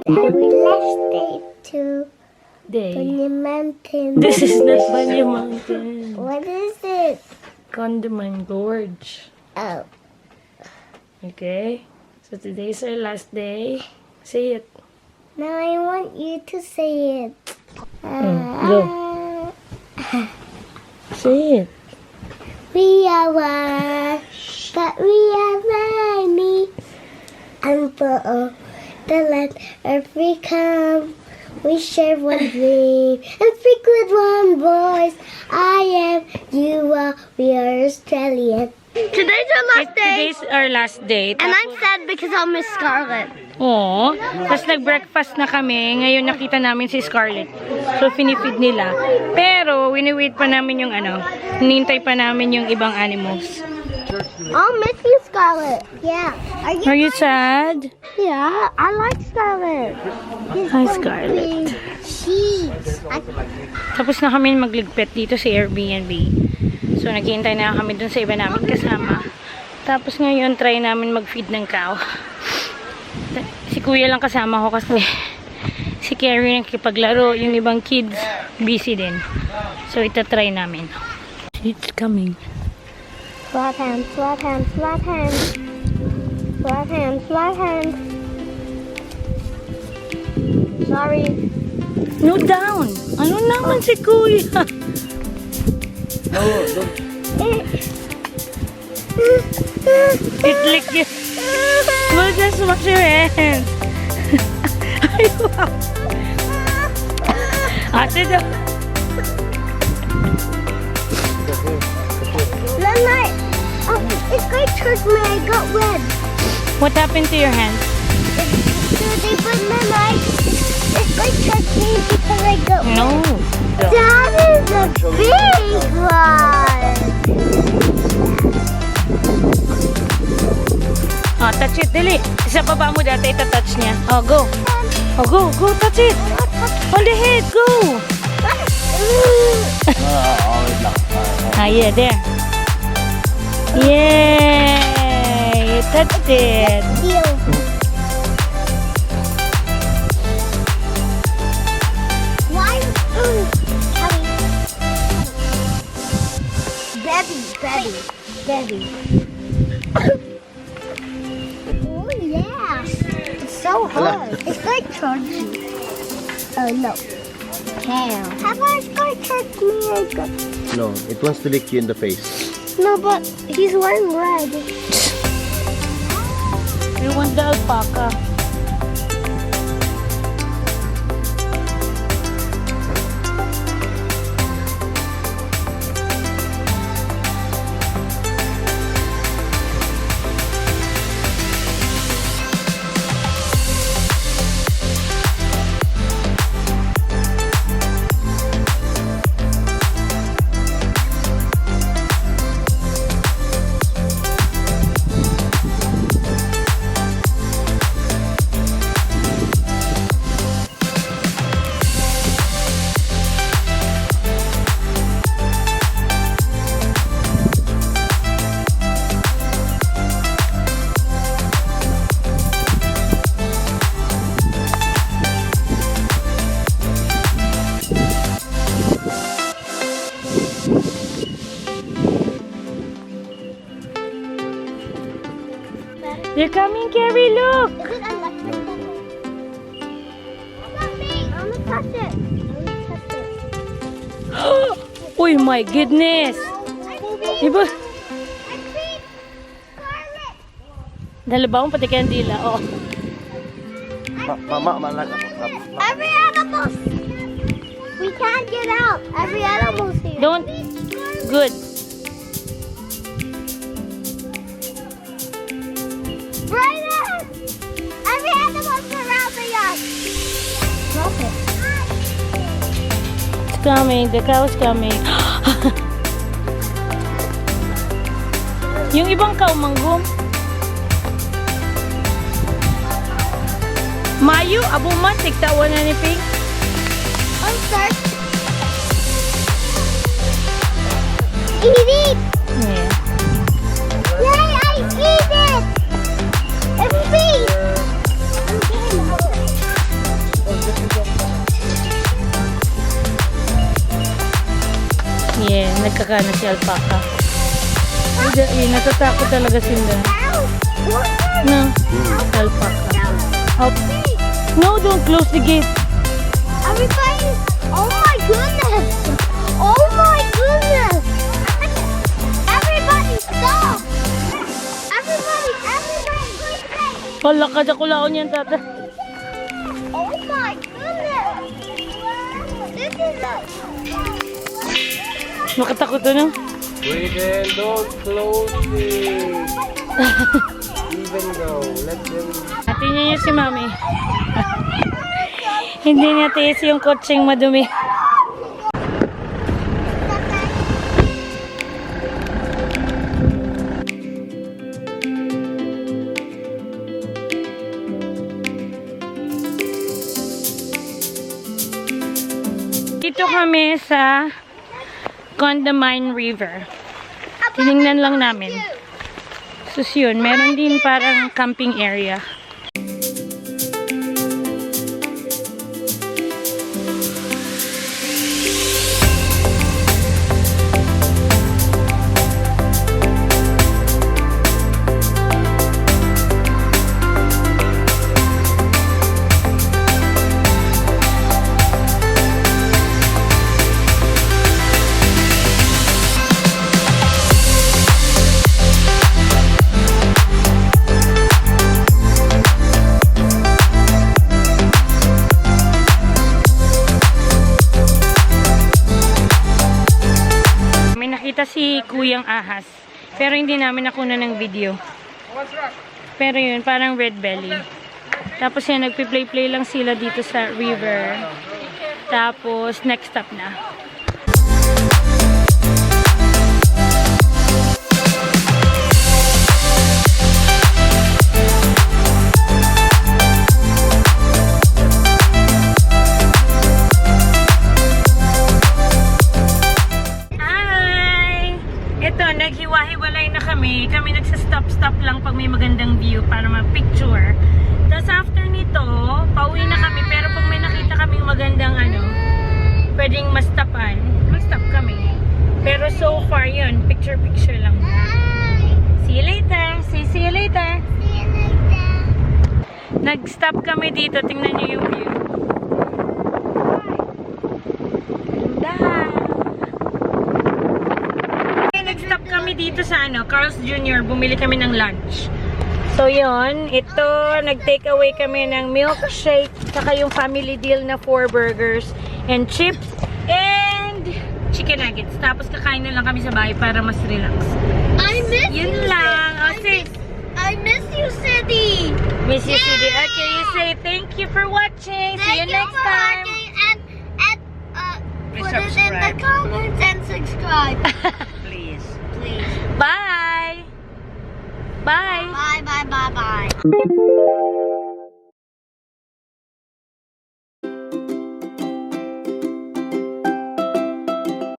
Our last day to Day. Bunny Mountain. This is not Banya Mountain. What is it? Condamine Gorge. Oh. Okay? So today's our last day. Say it. Now I want you to say it. Go. Say it. We are one, but we are many. And for all the land earth we come, we share one dream and speak with one voice. I am, you are, we are Australian. Today's our last day, Today's our last day. and I'm sad because I'll miss Scarlett. Oo. Tapos nag-breakfast na kami. Ngayon nakita namin si Scarlett. So, finifeed nila. Pero, wini-wait pa namin yung hinintay pa namin yung ibang animals. I'll miss you, Scarlett. Yeah. Are you sad? Yeah, I like Scarlett. Hi, Scarlett. Cheese. Tapos na kami magligpit dito sa Airbnb. So, naghihintay na kami dun sa iba namin kasama. Tapos ngayon, try namin mag-feed ng cow. Si Kuya lang kasama ko kasi si Cary nakipaglaro. Yung ibang kids, busy din. So, itatry namin. It's coming. Flat hands, flat hands, flat hands. Flat hands, flat hands. Sorry. No, down! Ano naman si Kuya? No, don't. It licked you. Well, just wash your hands. Ayaw. Ate daw. Lala, it's going to hurt me. I got red. What happened to your hands? They put my light. It's going to hurt me because I got red. No. That is a big one. Oh, touch it, dali. Sa baba mo dati, itatouch niya. Oh, go. Oh, go. Go, touch it. On the head, go. Always lock. Ah, yeah, there. Yay! You touched it. Deal. Why? Bebby. Oh yeah. It's so hard. It's like charging. Oh no. Damn. How about it's going to charge me? No, it wants to lick you in the face. No, but he's wearing red. You want the alpaca. They're coming, Cary, look! Is it electric? I'm gonna touch it. Oh my goodness! Diba? Dalawa pati kandila, oh. Mama, Every animal. We can't get out. Every animal's here. Don't. Good. Brayden! Every animal surrounding us. Stop it. It's coming. The cow is coming. Yung ibang cow, manggum. Mayu, abuman, tigtawan na ni Pink. I'm sorry. Eat it! Yeah. Yay, I eat it! It's me! nagkakana si Alpaca. Natatakot talaga sila. No, Alpaca. Oh. No, don't close the gate. Everybody, oh my goodness! Oh my goodness! Everybody stop! Everybody! Wala ka dyan kulaon yan, tata. Oh my goodness! This is a... Makatakot no? Wait, don't close it. Even though, let them... Atin niya si Mami. Hindi niya tiis yung kotseng madumi. Dito kami sa Condamine River. Tinignan lang namin. Sus yun, meron din parang camping area. Si Kuyang Ahas. Pero hindi namin nakuna ng video. Pero yun, parang red belly. Tapos yan, nagpi-play-play lang sila dito sa river. Tapos, next stop na. Naghiwa-hiwalay na kami. Kami nagsa-stop-stop lang pag may magandang view para mag-picture. Tapos after nito, pauwi na kami. Pero pag may nakita kaming magandang pwedeng ma-stopan, mag-stop kami. Pero so far yun, picture-picture lang. See you later. See you later. Nag-stop kami dito. Tingnan nyo yung view. Nag-stop kami dito sa Carl's Jr. Bumili kami ng lunch. So yun, ito, nag-take away kami ng milkshake, saka yung family deal na 4 burgers and chips and chicken nuggets. Tapos kakain na lang kami sa bahay para mas relax. I miss Yun you. lang. I miss you, City. Miss you, City. Okay, you say thank you for watching. See you next time. Put it in the comments and subscribe. Please. Bye. Bye. Bye, bye, bye, bye.